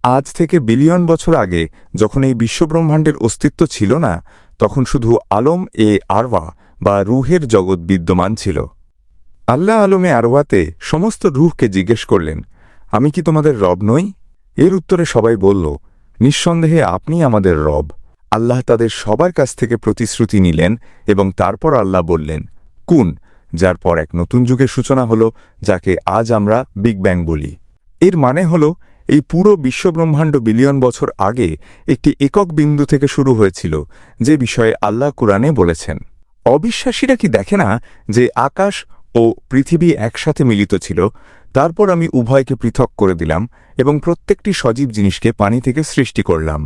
আজ থেকে বিলিয়ন বছর আগে যখন এই বিশ্বব্রহ্মাণ্ডের অস্তিত্ব ছিল না, তখন শুধু আলম আরওয়া বা রুহের জগৎ বিদ্যমান ছিল। আল্লাহ আলমে আরওয়াতে সমস্ত রুহকে জিজ্ঞেস করলেন, আমি কি তোমাদের রব নই? এর উত্তরে সবাই বলল, নিঃসন্দেহে আপনি আমাদের রব। আল্লাহ তাদের সবার কাছ থেকে প্রতিশ্রুতি নিলেন এবং তারপর আল্লাহ বললেন, কুন, যার পর এক নতুন যুগের সূচনা হল, যাকে আজ আমরা বিগ ব্যাং বলি। এর মানে হল এই পুরো বিশ্বব্রহ্মাণ্ড বিলিয়ন বছর আগে একটি একক বিন্দু থেকে শুরু হয়েছিল, যে বিষয়ে আল্লাহ কুরআনে বলেছেন। অবিশ্বাসীরা কি দেখে না যে আকাশ ও পৃথিবী একসাথে মিলিত ছিল, তারপর আমি উভয়কে পৃথক করে দিলাম এবং প্রত্যেকটি সজীব জিনিসকে পানি থেকে সৃষ্টি করলাম।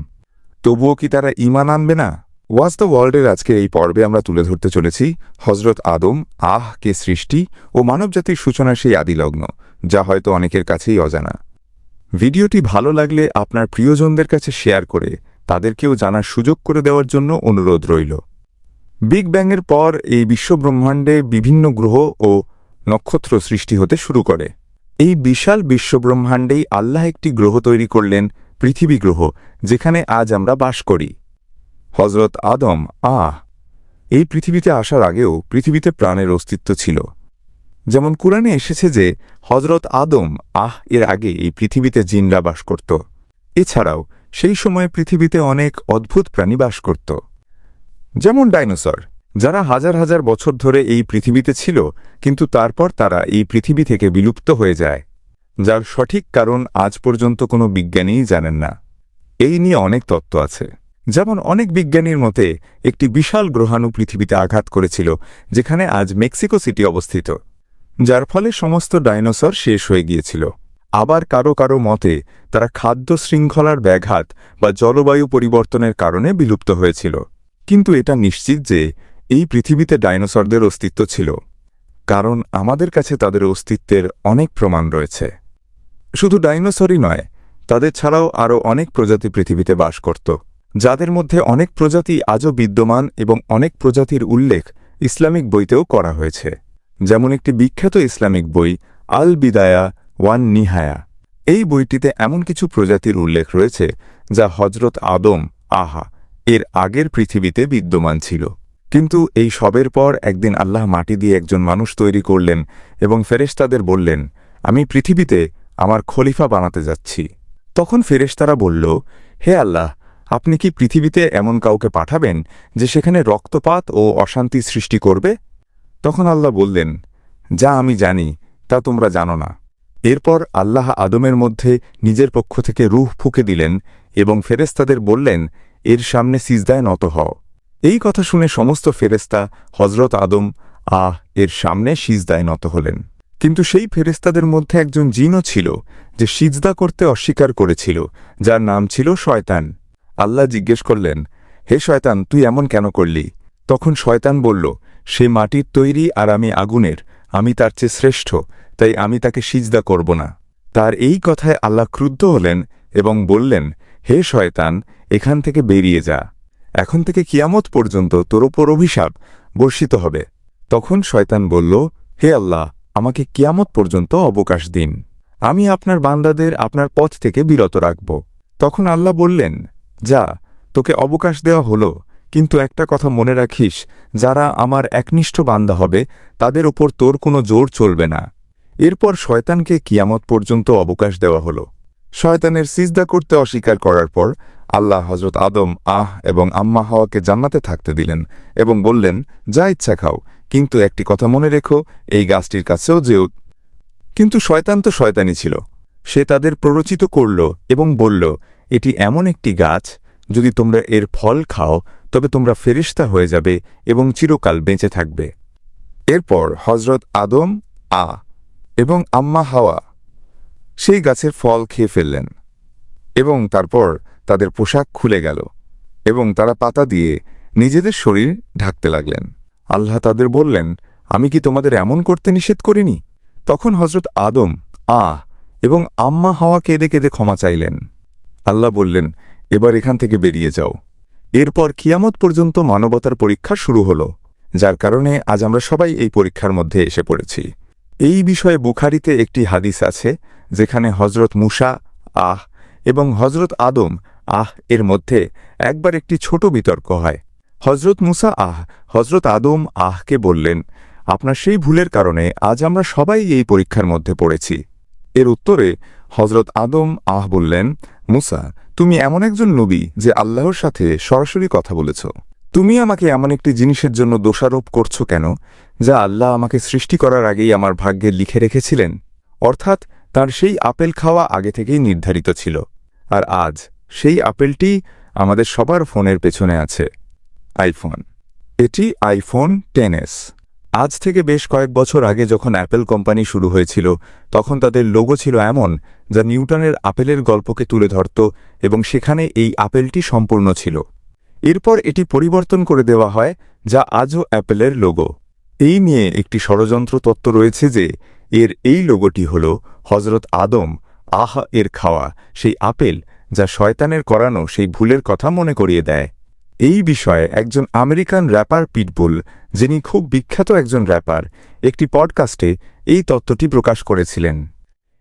তবুও কি তারা ঈমান আনবে না? ওয়াজ দ্য ওয়ার্ল্ডের আজকের এই পর্বে আমরা তুলে ধরতে চলেছি হজরত আদম কে সৃষ্টি ও মানবজাতির সূচনার সেই আদিলগ্ন, যা হয়তো অনেকের কাছেই অজানা। ভিডিওটি ভালো লাগলে আপনার প্রিয়জনদের কাছে শেয়ার করে তাদেরকেও জানার সুযোগ করে দেওয়ার জন্য অনুরোধ রইল। বিগ ব্যাংয়ের পর এই বিশ্বব্রহ্মাণ্ডে বিভিন্ন গ্রহ ও নক্ষত্র সৃষ্টি হতে শুরু করে। এই বিশাল বিশ্বব্রহ্মাণ্ডেই আল্লাহ একটি গ্রহ তৈরি করলেন, পৃথিবী গ্রহ, যেখানে আজ আমরা বাস করি। হজরত আদম এই পৃথিবীতে আসার আগেও পৃথিবীতে প্রাণের অস্তিত্ব ছিল। যেমন কুরআনে এসেছে যে হজরত আদম এর আগে এই পৃথিবীতে জিনরা বাস করত। এছাড়াও সেই সময়ে পৃথিবীতে অনেক অদ্ভুত প্রাণী বাস করত, যেমন ডাইনোসর, যারা হাজার হাজার বছর ধরে এই পৃথিবীতে ছিল, কিন্তু তারপর তারা এই পৃথিবী থেকে বিলুপ্ত হয়ে যায়, যার সঠিক কারণ আজ পর্যন্ত কোনো বিজ্ঞানীই জানেন না। এই নিয়ে অনেক তত্ত্ব আছে। যেমন অনেক বিজ্ঞানীর মতে একটি বিশাল গ্রহাণু পৃথিবীতে আঘাত করেছিল, যেখানে আজ মেক্সিকো সিটি অবস্থিত, যার ফলে সমস্ত ডাইনোসর শেষ হয়ে গিয়েছিল। আবার কারো কারো মতে তারা খাদ্য শৃঙ্খলার ব্যাঘাত বা জলবায়ু পরিবর্তনের কারণে বিলুপ্ত হয়েছিল। কিন্তু এটা নিশ্চিত যে এই পৃথিবীতে ডাইনোসরদের অস্তিত্ব ছিল, কারণ আমাদের কাছে তাদের অস্তিত্বের অনেক প্রমাণ রয়েছে। শুধু ডাইনোসরই নয়, তাদের ছাড়াও আরও অনেক প্রজাতি পৃথিবীতে বাস করত, যাদের মধ্যে অনেক প্রজাতি আজও বিদ্যমান এবং অনেক প্রজাতির উল্লেখ ইসলামিক বইতেও করা হয়েছে। যেমন একটি বিখ্যাত ইসলামিক বই আল বিদায়া ওয়ান নিহায়া। এই বইটিতে এমন কিছু প্রজাতির উল্লেখ রয়েছে যা হজরত আদম এর আগের পৃথিবীতে বিদ্যমান ছিল। কিন্তু এই সবের পর একদিন আল্লাহ মাটি দিয়ে একজন মানুষ তৈরি করলেন এবং ফেরেশতাদের বললেন, আমি পৃথিবীতে আমার খলিফা বানাতে যাচ্ছি। তখন ফেরেশতারা বলল, হে আল্লাহ, আপনি কি পৃথিবীতে এমন কাউকে পাঠাবেন যে সেখানে রক্তপাত ও অশান্তি সৃষ্টি করবে? তখন আল্লাহ বললেন, যা আমি জানি তা তোমরা জানো না। এরপর আল্লাহ আদমের মধ্যে নিজের পক্ষ থেকে রূহ ফুঁকে দিলেন এবং ফেরেশতাদের বললেন, এর সামনে সিজদায় নত হও। এই কথা শুনে সমস্ত ফেরেশতা হজরত আদম এর সামনে সিজদায় নত হলেন। কিন্তু সেই ফেরেশতাদের মধ্যে একজন জিনও ছিল যে সিজদা করতে অস্বীকার করেছিল, যার নাম ছিল শয়তান। আল্লাহ জিজ্ঞেস করলেন, হে শয়তান, তুই এমন কেন করলি? তখন শয়তান বলল, সে মাটির তৈরি আর আমি আগুনের, আমি তার চেয়ে শ্রেষ্ঠ, তাই আমি তাকে সিজদা করব না। তার এই কথায় আল্লাহ ক্রুদ্ধ হলেন এবং বললেন, হে শয়তান, এখান থেকে বেরিয়ে যা। এখন থেকে কিয়ামত পর্যন্ত তোর ওপর অভিশাপ বর্ষিত হবে। তখন শয়তান বলল, হে আল্লাহ, আমাকে কিয়ামত পর্যন্ত অবকাশ দিন, আমি আপনার বান্দাদের আপনার পথ থেকে বিরত রাখব। তখন আল্লাহ বললেন, যা, তোকে অবকাশ দেওয়া হলো, কিন্তু একটা কথা মনে রাখিস, যারা আমার একনিষ্ঠ বান্দা হবে তাদের ওপর তোর কোনো জোর চলবে না। এরপর শয়তানকে কিয়ামত পর্যন্ত অবকাশ দেওয়া হলো। শয়তানের সিজদা করতে অস্বীকার করার পর আল্লাহ হজরত আদম এবং আম্মা হাওয়াকে জান্নাতে থাকতে দিলেন এবং বললেন, যা ইচ্ছা খাও, কিন্তু একটি কথা মনে রেখো, এই গাছটির কাছেও যেও। কিন্তু শয়তান তো শয়তানই ছিল। সে তাদের প্ররোচিত করল এবং বলল, এটি এমন একটি গাছ, যদি তোমরা এর ফল খাও তবে তোমরা ফেরেশতা হয়ে যাবে এবং চিরকাল বেঁচে থাকবে। এরপর হজরত আদম এবং আম্মা হাওয়া সেই গাছের ফল খেয়ে ফেললেন এবং তারপর তাদের পোশাক খুলে গেল এবং তারা পাতা দিয়ে নিজেদের শরীর ঢাকতে লাগলেন। আল্লাহ তাদের বললেন, আমি কি তোমাদের এমন করতে নিষেধ করিনি? তখন হজরত আদম এবং আম্মা হাওয়া কেঁদে কেঁদে ক্ষমা চাইলেন। আল্লাহ বললেন, এবার এখান থেকে বেরিয়ে যাও। এরপর কিয়ামত পর্যন্ত মানবতার পরীক্ষা শুরু হল, যার কারণে আজ আমরা সবাই এই পরীক্ষার মধ্যে এসে পড়েছি। এই বিষয়ে বুখারীতে একটি হাদিস আছে, যেখানে হজরত মুসা এবং হজরত আদম এর মধ্যে একবার একটি ছোট বিতর্ক হয়। হজরত মুসা হজরত আদম কে বললেন, আপনার সেই ভুলের কারণে আজ আমরা সবাই এই পরীক্ষার মধ্যে পড়েছি। এর উত্তরে হজরত আদম বললেন, মুসা, তুমি এমন একজন নবী যে আল্লাহর সাথে সরাসরি কথা বলেছ। তুমি আমাকে এমন একটি জিনিসের জন্য দোষারোপ করছো কেন, যা আল্লাহ আমাকে সৃষ্টি করার আগেই আমার ভাগ্যে লিখে রেখেছিলেন? অর্থাৎ তার সেই আপেল খাওয়া আগে থেকেই নির্ধারিত ছিল, আর আজ সেই আপেলটি আমাদের সবার ফোনের পেছনে আছে, আইফোন। এটি আইফোন 10s। আজ থেকে বেশ কয়েক বছর আগে যখন অ্যাপেল কোম্পানি শুরু হয়েছিল, তখন তাদের লোগো ছিল এমন, যা নিউটনের আপেলের গল্পকে তুলে ধরত, এবং সেখানে এই আপেলটি সম্পূর্ণ ছিল। এরপর এটি পরিবর্তন করে দেওয়া হয়, যা আজও অ্যাপেলের লোগো। এই নিয়ে একটি ষড়যন্ত্র তত্ত্ব রয়েছে যে এই লোগোটি হল হজরত আদম এর খাওয়া সেই আপেল, যা শয়তানের করানো সেই ভুলের কথা মনে করিয়ে দেয়। এই বিষয়ে একজন আমেরিকান র্যাপার পিটবুল, যিনি খুব বিখ্যাত একজন র্যাপার, একটি পডকাস্টে এই তত্ত্বটি প্রকাশ করেছিলেন।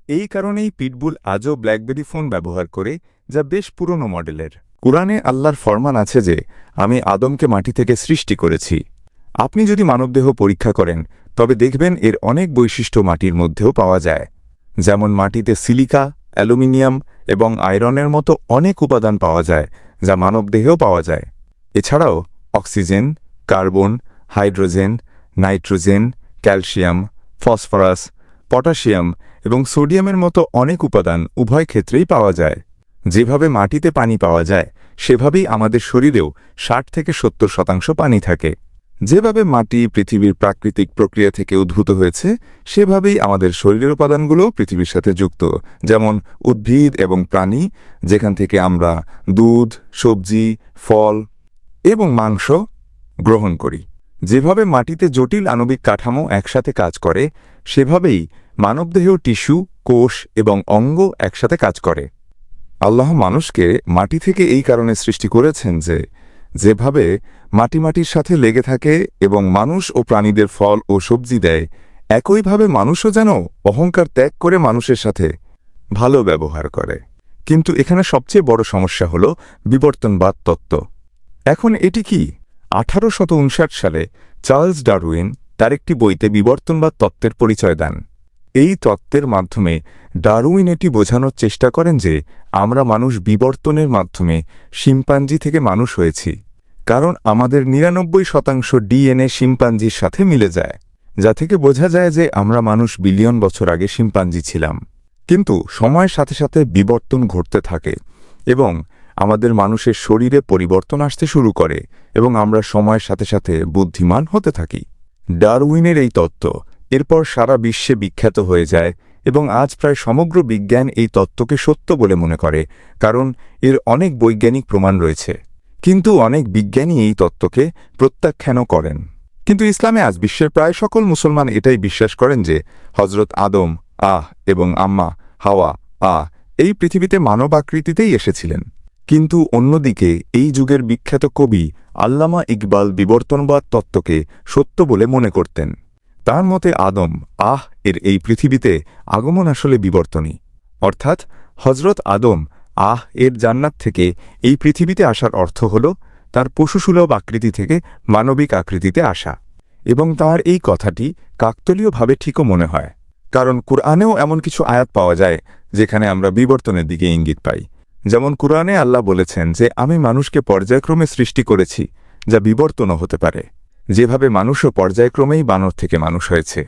এই কারণেই পিটবুল আজও ব্ল্যাকবেরি ফোন ব্যবহার করে, যা বেশ পুরনো মডেলের। কুরআনে আল্লাহর ফরমান আছে যে আমি আদমকে মাটি থেকে সৃষ্টি করেছি। আপনি যদি মানবদেহ পরীক্ষা করেন, তবে দেখবেন এর অনেক বৈশিষ্ট্য মাটির মধ্যেও পাওয়া যায়। যেমন মাটিতে সিলিকা, অ্যালুমিনিয়াম এবং আয়রনের মতো অনেক উপাদান পাওয়া যায়, যা মানবদেহেও পাওয়া যায়। এছাড়াও oxygen, carbon, hydrogen, nitrogen, calcium, phosphorus, potassium এবং সোডিয়ামের মতো অনেক উপাদান উভয় ক্ষেত্রেই পাওয়া যায়। যেভাবে মাটিতে পানি পাওয়া যায়, সেভাবেই আমাদের শরীরেও 60 থেকে 70% পানি থাকে। যেভাবে মাটি পৃথিবীর প্রাকৃতিক প্রক্রিয়া থেকে উদ্ভূত হয়েছে, সেভাবেই আমাদের শরীরের উপাদানগুলো পৃথিবীর সাথে যুক্ত, যেমন উদ্ভিদ এবং প্রাণী, যেখান থেকে আমরা দুধ, সবজি, ফল এবং মাংস গ্রহণ করি। যেভাবে মাটিতে জটিল আণবিক কাঠামো একসাথে কাজ করে, সেভাবেই মানবদেহেও টিস্যু, কোষ এবং অঙ্গ একসাথে কাজ করে। আল্লাহ মানুষকে মাটি থেকে এই কারণে সৃষ্টি করেছেন যে যেভাবে মাটির সাথে লেগে থাকে এবং মানুষ ও প্রাণীদের ফল ও সবজি দেয়, একইভাবে মানুষও যেন অহংকার ত্যাগ করে মানুষের সাথে ভালো ব্যবহার করে। কিন্তু এখানে সবচেয়ে বড় সমস্যা হল বিবর্তনবাদ তত্ত্ব। এখন এটি কি? 1859 সালে চার্লস ডারউইন তার একটি বইতে বিবর্তনবাদ তত্ত্বের পরিচয় দেন। এই তত্ত্বের মাধ্যমে ডারউইন এটি বোঝানোর চেষ্টা করেন যে আমরা মানুষ বিবর্তনের মাধ্যমে শিম্পাঞ্জি থেকে মানুষ হয়েছি, কারণ আমাদের 99% ডিএনএ শিম্পাঞ্জির সাথে মিলে যায়, যা থেকে বোঝা যায় যে আমরা মানুষ বিলিয়ন বছর আগে শিম্পাঞ্জি ছিলাম। কিন্তু সময়ের সাথে সাথে বিবর্তন ঘটতে থাকে এবং আমাদের মানুষের শরীরে পরিবর্তন আসতে শুরু করে, এবং আমরা সময়ের সাথে সাথে বুদ্ধিমান হতে থাকি। ডারউইনের এই তত্ত্ব এরপর সারা বিশ্বে বিখ্যাত হয়ে যায়, এবং আজ প্রায় সমগ্র বিজ্ঞান এই তত্ত্বকে সত্য বলে মনে করে, কারণ এর অনেক বৈজ্ঞানিক প্রমাণ রয়েছে। কিন্তু অনেক বিজ্ঞানী এই তত্ত্বকে প্রত্যাখ্যানও করেন। কিন্তু ইসলামে আজ বিশ্বের প্রায় সকল মুসলমান এটাই বিশ্বাস করেন যে হজরত আদম এবং আম্মা হাওয়া এই পৃথিবীতে মানব আকৃতিতেই এসেছিলেন। কিন্তু অন্যদিকে এই যুগের বিখ্যাত কবি আল্লামা ইকবাল বিবর্তনবাদ তত্ত্বকে সত্য বলে মনে করতেন। তার মতে আদম এর এই পৃথিবীতে আগমন আসলে বিবর্তনী, অর্থাৎ হজরত আদম এর জান্নাত থেকে এই পৃথিবীতে আসার অর্থ হল তার পশুসুলভ আকৃতি থেকে মানবিক আকৃতিতে আসা। এবং তার এই কথাটি কাকতলীয়ভাবে ঠিকও মনে হয়, কারণ কুরআনেও এমন কিছু আয়াত পাওয়া যায় যেখানে আমরা বিবর্তনের দিকে ইঙ্গিত পাই। যেমন কুরআনে আল্লাহ বলেছেন যে আমি মানুষকে পর্যায়ক্রমে সৃষ্টি করেছি, যা বিবর্তনও হতে পারে, যেভাবে মানুষও পর্যায়ক্রমেই বানর থেকে মানুষ হয়েছে।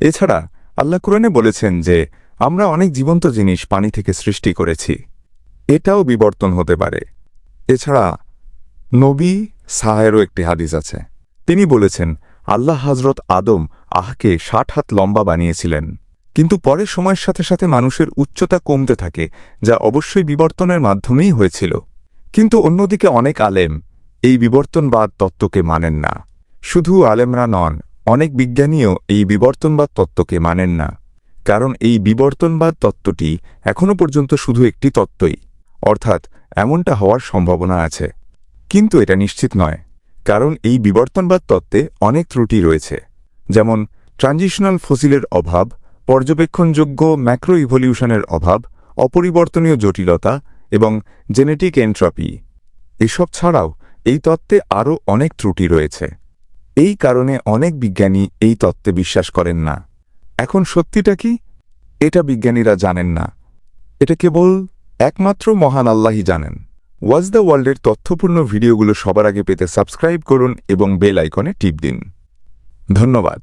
এছাড়া আল্লাহ কুরআনে বলেছেন যে আমরা অনেক জীবন্ত জিনিস পানি থেকে সৃষ্টি করেছি, এটাও বিবর্তন হতে পারে। এছাড়া নবী সাহেরও একটি হাদিস আছে, তিনি বলেছেন আল্লাহ হজরত আদম কে 60 হাত লম্বা বানিয়েছিলেন, কিন্তু পরে সময়ের সাথে সাথে মানুষের উচ্চতা কমতে থাকে, যা অবশ্যই বিবর্তনের মাধ্যমেই হয়েছিল। কিন্তু অন্যদিকে অনেক আলেম এই বিবর্তনবাদ তত্ত্বকে মানেন না। শুধু আলেমরা নন, অনেক বিজ্ঞানীও এই বিবর্তনবাদ তত্ত্বকে মানেন না, কারণ এই বিবর্তনবাদ তত্ত্বটি এখনও পর্যন্ত শুধু একটি তত্ত্বই, অর্থাৎ এমনটা হওয়ার সম্ভাবনা আছে, কিন্তু এটা নিশ্চিত নয়। কারণ এই বিবর্তনবাদ তত্ত্বে অনেক ত্রুটি রয়েছে, যেমন ট্রানজিশনাল ফসিলের অভাব, পর্যবেক্ষণযোগ্য ম্যাক্রো ইভলিউশনের অভাব, অপরিবর্তনীয় জটিলতা এবং জেনেটিক এন্ট্রপি। এসব ছাড়াও এই তত্ত্বে আরও অনেক ত্রুটি রয়েছে। এই কারণে অনেক বিজ্ঞানী এই তত্ত্বে বিশ্বাস করেন না। এখন সত্যিটা কি? এটা বিজ্ঞানীরা জানেন না। এটা কেবল একমাত্র মহান আল্লাহই জানেন। ওয়াজ দ্য ওয়ার্ল্ডের তথ্যপূর্ণ ভিডিওগুলো সবার আগে পেতে সাবস্ক্রাইব করুন এবং বেল আইকনে টিপ দিন। ধন্যবাদ।